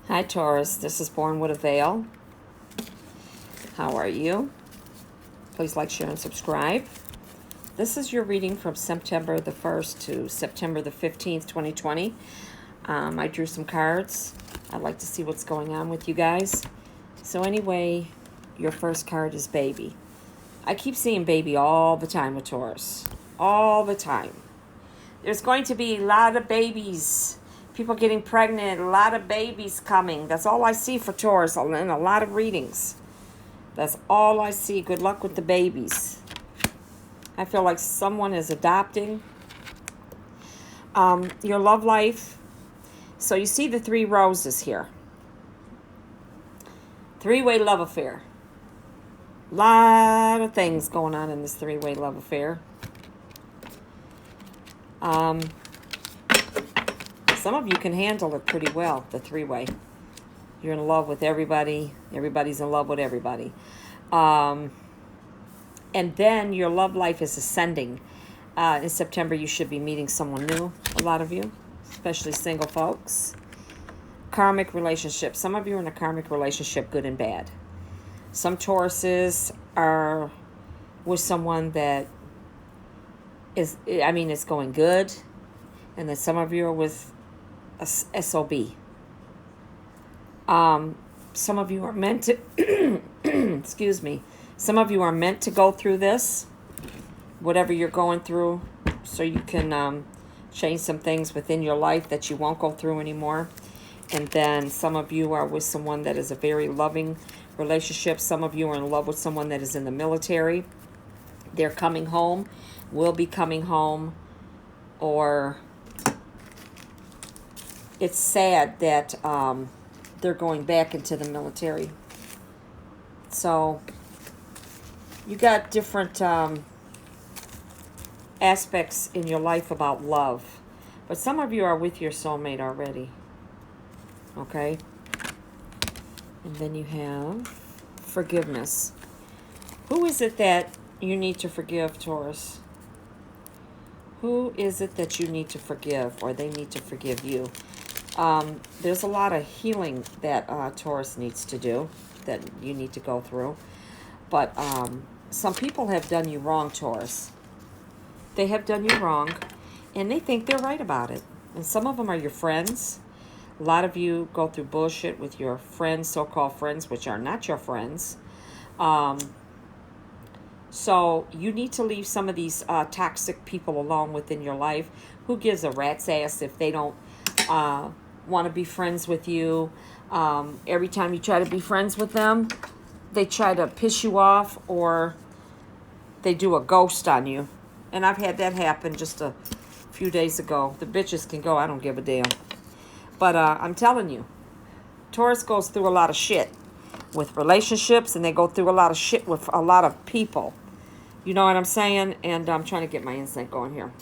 Hi Taurus, this is Born with a Veil. How are you? Please like, share, and subscribe. This is your reading from September the 1st to September the 15th, 2020. I drew some cards. I'd like to see what's going on with you guys. So anyway, your first card is baby. I keep seeing baby all the time with Taurus. All the time. There's going to be a lot of babies. People getting pregnant, a lot of babies coming. That's all I see for Taurus in a lot of readings. That's all I see. Good luck with the babies. I feel like someone is adopting. Your love life. So you see the 3 roses here. 3-way love affair. Lot of things going on in this 3-way love affair. Some of you can handle it pretty well, the 3-way. You're in love with everybody. Everybody's in love with everybody. And then your love life is ascending. In September, you should be meeting someone new, a lot of you, especially single folks. Karmic relationship. Some of you are in a karmic relationship, good and bad. Some Tauruses are with someone that is, it's going good. And then some of you are with a SOB. Some of you are meant to, excuse me, some of you are meant to go through this, whatever you're going through, so you can change some things within your life that you won't go through anymore. And then some of you are with someone that is a very loving relationship. Some of you are in love with someone that is in the military. They're coming home, will be coming home, or it's sad that they're going back into the military. So you got different aspects in your life about love. But some of you are with your soulmate already. Okay? And then you have forgiveness. Who is it that you need to forgive, Taurus? Who is it that you need to forgive, or they need to forgive you? There's a lot of healing that Taurus needs to do, that you need to go through. But some people have done you wrong, Taurus. They have done you wrong, and they think they're right about it. And some of them are your friends. A lot of you go through bullshit with your friends, so-called friends, which are not your friends. So you need to leave some of these toxic people alone within your life. Who gives a rat's ass if they don't want to be friends with you? Every time you try to be friends with them, they try to piss you off, or they do a ghost on you. And I've had that happen just a few days ago. The bitches can go, I don't give a damn. But I'm telling you, Taurus goes through a lot of shit with relationships, and they go through a lot of shit with a lot of people. You know what I'm saying? And I'm trying to get my instinct going here.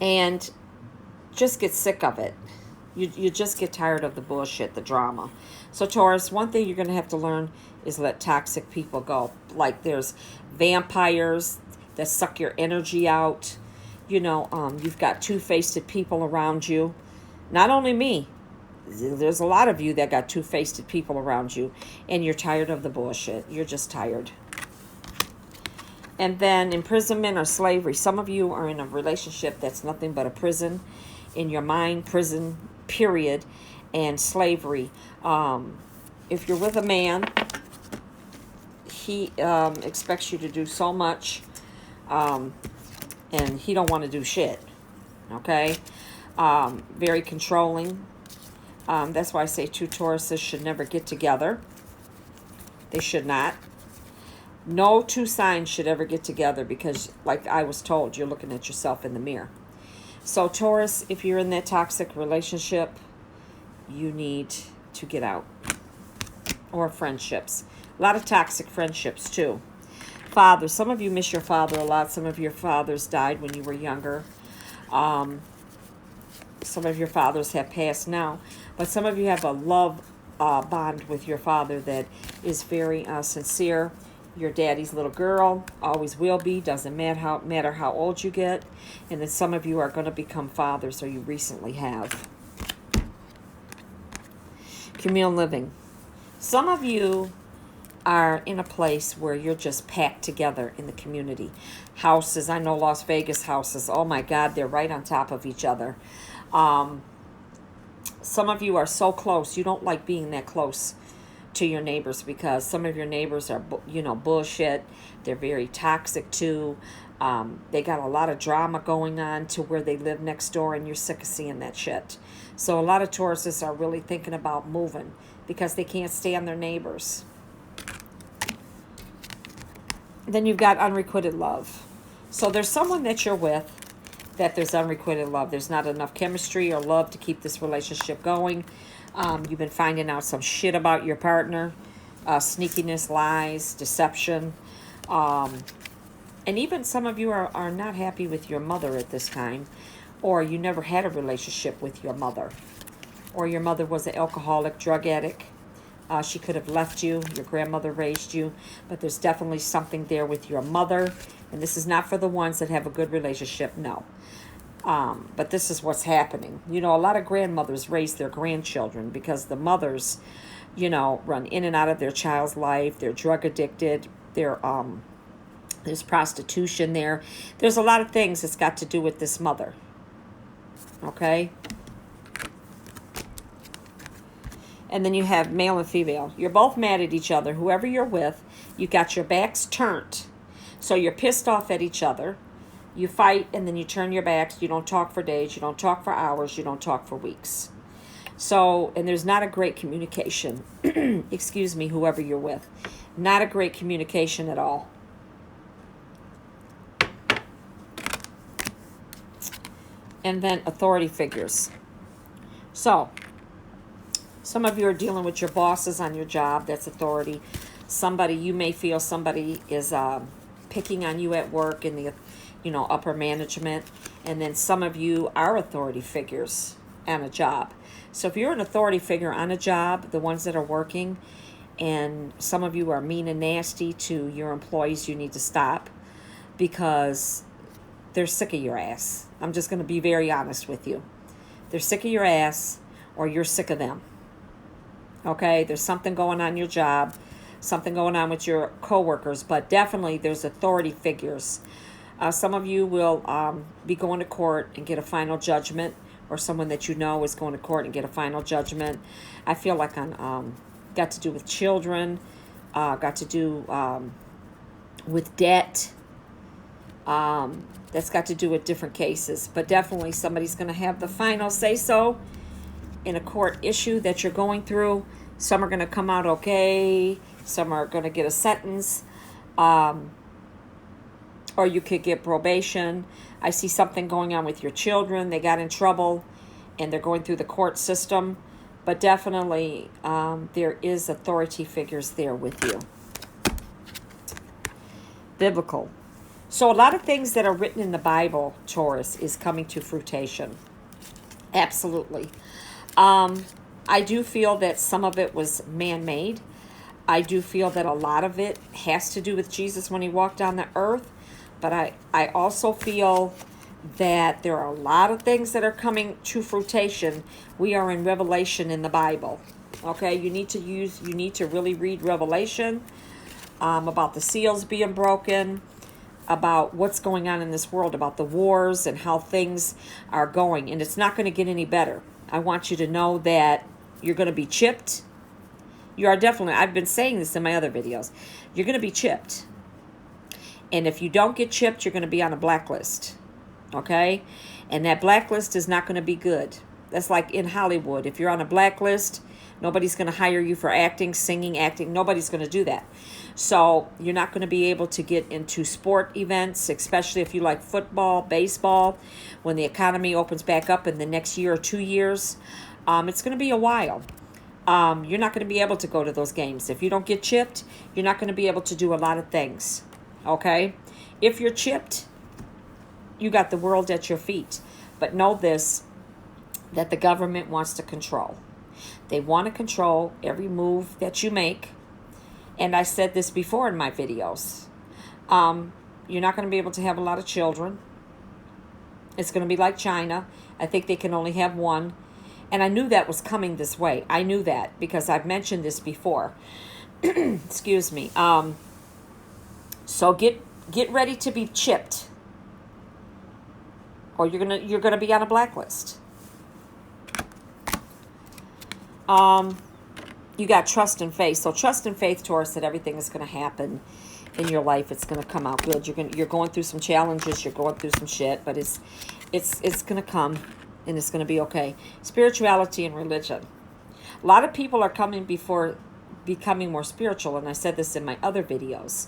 And just get sick of it. You just get tired of the bullshit, the drama. So Taurus, one thing you're going to have to learn is let toxic people go. Like there's vampires that suck your energy out. You know, you've got two-faced people around you. Not only me. There's a lot of you that got two-faced people around you. And you're tired of the bullshit. You're just tired. And then imprisonment or slavery. Some of you are in a relationship that's nothing but a prison. In your mind, prison, period. And slavery. If you're with a man, he expects you to do so much. And he don't want to do shit. Okay? Very controlling. That's why I say 2 Tauruses should never get together. They should not. No 2 signs should ever get together, because, like I was told, you're looking at yourself in the mirror. So Taurus, if you're in that toxic relationship, you need to get out. Or friendships. A lot of toxic friendships too. Father, some of you miss your father a lot. Some of your fathers died when you were younger. Some of your fathers have passed now. But some of you have a love bond with your father that is very sincere. Your daddy's little girl, always will be, doesn't matter how old you get. And then some of you are going to become fathers, or you recently have. Communal living. Some of you are in a place where you're just packed together in the community. Houses, I know Las Vegas houses, oh my God, they're right on top of each other. Some of you are so close, you don't like being that close to your neighbors because some of your neighbors are, bullshit. They're very toxic too. They got a lot of drama going on to where they live next door, and you're sick of seeing that shit. So a lot of Tauruses are really thinking about moving because they can't stand their neighbors. Then you've got unrequited love. So there's someone that you're with that there's unrequited love. There's not enough chemistry or love to keep this relationship going. You've been finding out some shit about your partner. Sneakiness, lies, deception. And even some of you are not happy with your mother at this time. Or you never had a relationship with your mother. Or your mother was an alcoholic, drug addict. She could have left you. Your grandmother raised you. But there's definitely something there with your mother. And this is not for the ones that have a good relationship. No. But this is what's happening. A lot of grandmothers raise their grandchildren because the mothers, run in and out of their child's life. They're drug addicted. There's prostitution there. There's a lot of things that's got to do with this mother. Okay? And then you have male and female. You're both mad at each other. Whoever you're with, you got your backs turned. So you're pissed off at each other. You fight and then you turn your backs. You don't talk for days. You don't talk for hours. You don't talk for weeks. So, and there's not a great communication. Excuse me, whoever you're with. Not a great communication at all. And then authority figures. So, some of you are dealing with your bosses on your job. That's authority. You may feel somebody is picking on you at work in the, upper management. And then some of you are authority figures on a job. So if you're an authority figure on a job, the ones that are working, and some of you are mean and nasty to your employees, you need to stop because they're sick of your ass. I'm just going to be very honest with you. They're sick of your ass or you're sick of them. Okay, there's something going on in your job, something going on with your coworkers, but definitely there's authority figures. Some of you will be going to court and get a final judgment, or someone that you know is going to court and get a final judgment. I feel like I'm got to do with children, got to do with debt. That's got to do with different cases, but definitely somebody's going to have the final say-so in a court issue that you're going through. Some are going to come out okay. Some are going to get a sentence. Or you could get probation. I see something going on with your children. They got in trouble and they're going through the court system. But definitely there is authority figures there with you. Biblical. So a lot of things that are written in the Bible, Taurus, is coming to fruition. Absolutely. I do feel that some of it was man-made. I do feel that a lot of it has to do with Jesus when he walked on the earth. But I also feel that there are a lot of things that are coming to fruition. We are in Revelation in the Bible. Okay, you need to really read Revelation about the seals being broken, about what's going on in this world, about the wars and how things are going. And it's not going to get any better. I want you to know that you're going to be chipped. You are definitely, I've been saying this in my other videos, you're going to be chipped. And if you don't get chipped, you're going to be on a blacklist. Okay? And that blacklist is not going to be good. That's like in Hollywood. If you're on a blacklist, nobody's going to hire you for acting, singing, acting. Nobody's going to do that. So you're not going to be able to get into sport events, especially if you like football, baseball. When the economy opens back up in the next year or 2 years, it's going to be a while. You're not going to be able to go to those games. If you don't get chipped, you're not going to be able to do a lot of things. Okay? If you're chipped, you got the world at your feet. But know this, that the government wants to control. They want to control every move that you make. And I said this before in my videos. You're not going to be able to have a lot of children. It's going to be like China. I think they can only have one. And I knew that was coming this way. I knew that because I've mentioned this before. Excuse me. So get ready to be chipped, or you're gonna be on a blacklist. You got trust and faith. So trust and faith, Taurus, that everything is going to happen in your life. It's going to come out good. You're going through some challenges. You're going through some shit, but it's going to come, and it's going to be okay. Spirituality and religion. A lot of people are coming before becoming more spiritual, and I said this in my other videos.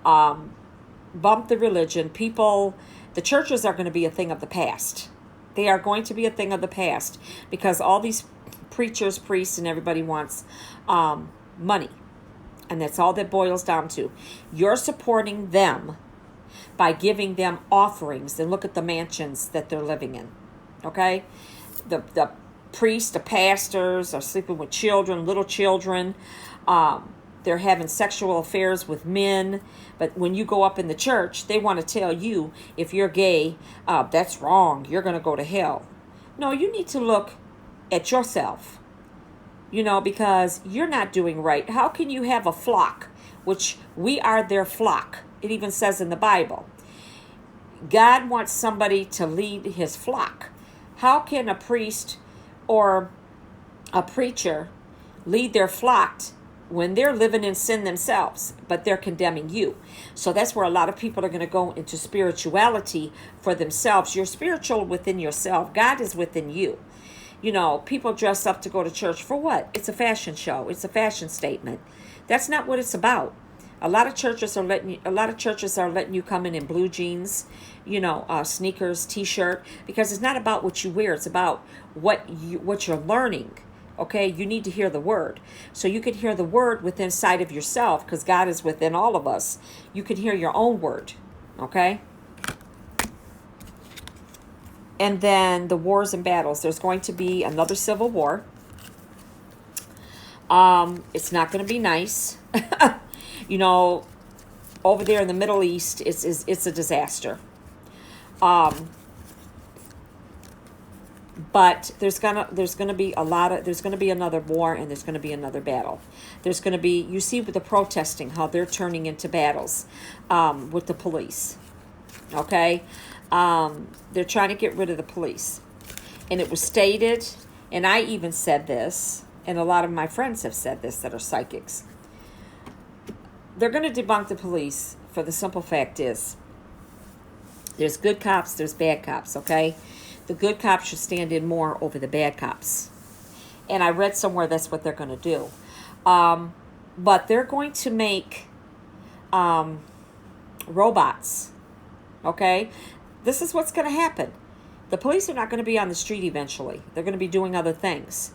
Bump the religion. The churches are going to be a thing of the past. They are going to be a thing of the past because all these preachers, priests, and everybody wants money. And that's all that boils down to. You're supporting them by giving them offerings. And look at the mansions that they're living in. Okay? The priests, the pastors are sleeping with children, little children. They're having sexual affairs with men. But when you go up in the church, they want to tell you, if you're gay, that's wrong. You're going to go to hell. No, you need to look at yourself, because you're not doing right. How can you have a flock, which we are their flock? It even says in the Bible. God wants somebody to lead his flock. How can a priest or a preacher lead their flock when they're living in sin themselves, but they're condemning you? So that's where a lot of people are going to go into spirituality for themselves. You're spiritual within yourself. God is within you. People dress up to go to church for what? It's a fashion show. It's a fashion statement. That's not what it's about. A lot of churches are letting you come in blue jeans, sneakers, t-shirt, because it's not about what you wear. It's about what you're learning. Okay, you need to hear the word. So you can hear the word within inside of yourself, because God is within all of us. You can hear your own word. Okay? And then the wars and battles. There's going to be another civil war. It's not going to be nice. Over there in the Middle East, it's a disaster. But there's gonna be another war, and there's gonna be another battle. There's gonna be, you see with the protesting, how they're turning into battles with the police. Okay? They're trying to get rid of the police. And it was stated, and I even said this, and a lot of my friends have said this that are psychics. They're going to debunk the police for the simple fact is, there's good cops, there's bad cops, okay? The good cops should stand in more over the bad cops. And I read somewhere that's what they're going to do. But they're going to make robots, okay? This is what's going to happen. The police are not going to be on the street eventually. They're going to be doing other things.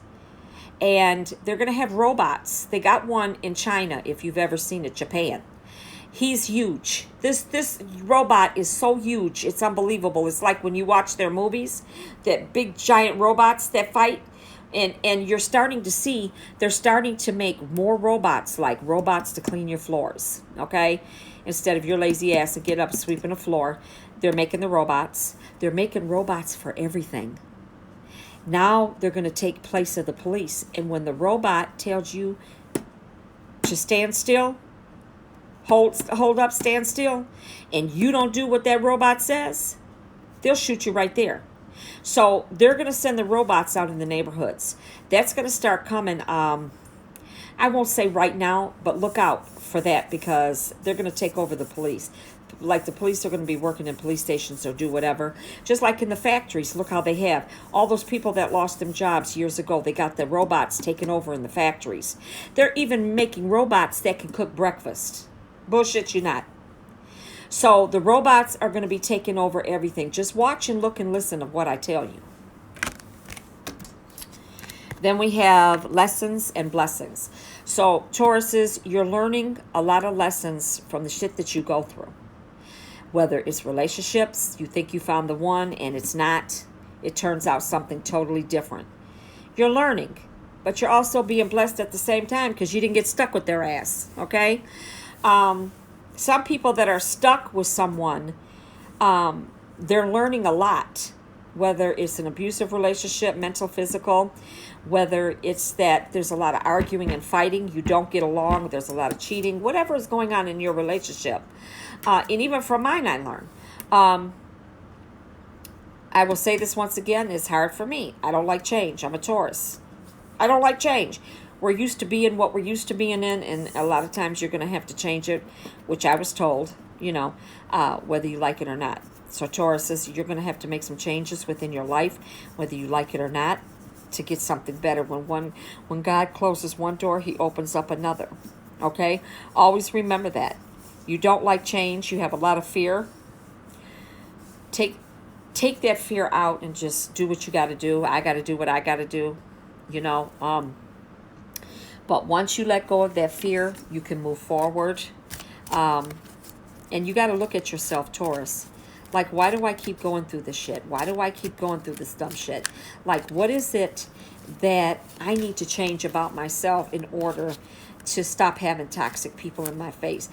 And they're going to have robots. They got one in China, if you've ever seen it, Japan. He's huge. This robot is so huge. It's unbelievable. It's like when you watch their movies, that big giant robots that fight. And you're starting to see, they're starting to make more robots, like robots to clean your floors, okay? Instead of your lazy ass to get up sweeping the floor, they're making the robots. They're making robots for everything. Now they're going to take place of the police. And when the robot tells you to stand still, hold up, stand still, and you don't do what that robot says, they'll shoot you right there. So they're going to send the robots out in the neighborhoods. That's going to start coming, I won't say right now, but look out for that, because they're going to take over the police. Like the police are going to be working in police stations or do whatever. Just like in the factories, look how they have. All those people that lost them jobs years ago, they got the robots taken over in the factories. They're even making robots that can cook breakfast. Bullshit you not. So the robots are going to be taking over everything. Just watch and look and listen of what I tell you. Then we have lessons and blessings. So Tauruses, you're learning a lot of lessons from the shit that you go through. Whether it's relationships, you think you found the one and it's not. It turns out something totally different. You're learning, but you're also being blessed at the same time because you didn't get stuck with their ass, okay? Some people that are stuck with someone, they're learning a lot. whether it's an abusive relationship, mental, physical, whether it's that there's a lot of arguing and fighting, you don't get along, there's a lot of cheating, whatever is going on in your relationship. And even from mine, I learned. I will say this once again, it's hard for me. I don't like change. I'm a Taurus. I don't like change. We're used to being what we're used to being in, and a lot of times you're going to have to change it, which I was told, whether you like it or not. So Taurus says you're going to have to make some changes within your life, whether you like it or not, to get something better. When God closes one door, he opens up another. Okay? Always remember that. You don't like change. You have a lot of fear. Take that fear out and just do what you got to do. I got to do what I got to do. But once you let go of that fear, you can move forward. And you got to look at yourself, Taurus. Like, why do I keep going through this shit? Why do I keep going through this dumb shit? Like, what is it that I need to change about myself in order to stop having toxic people in my face?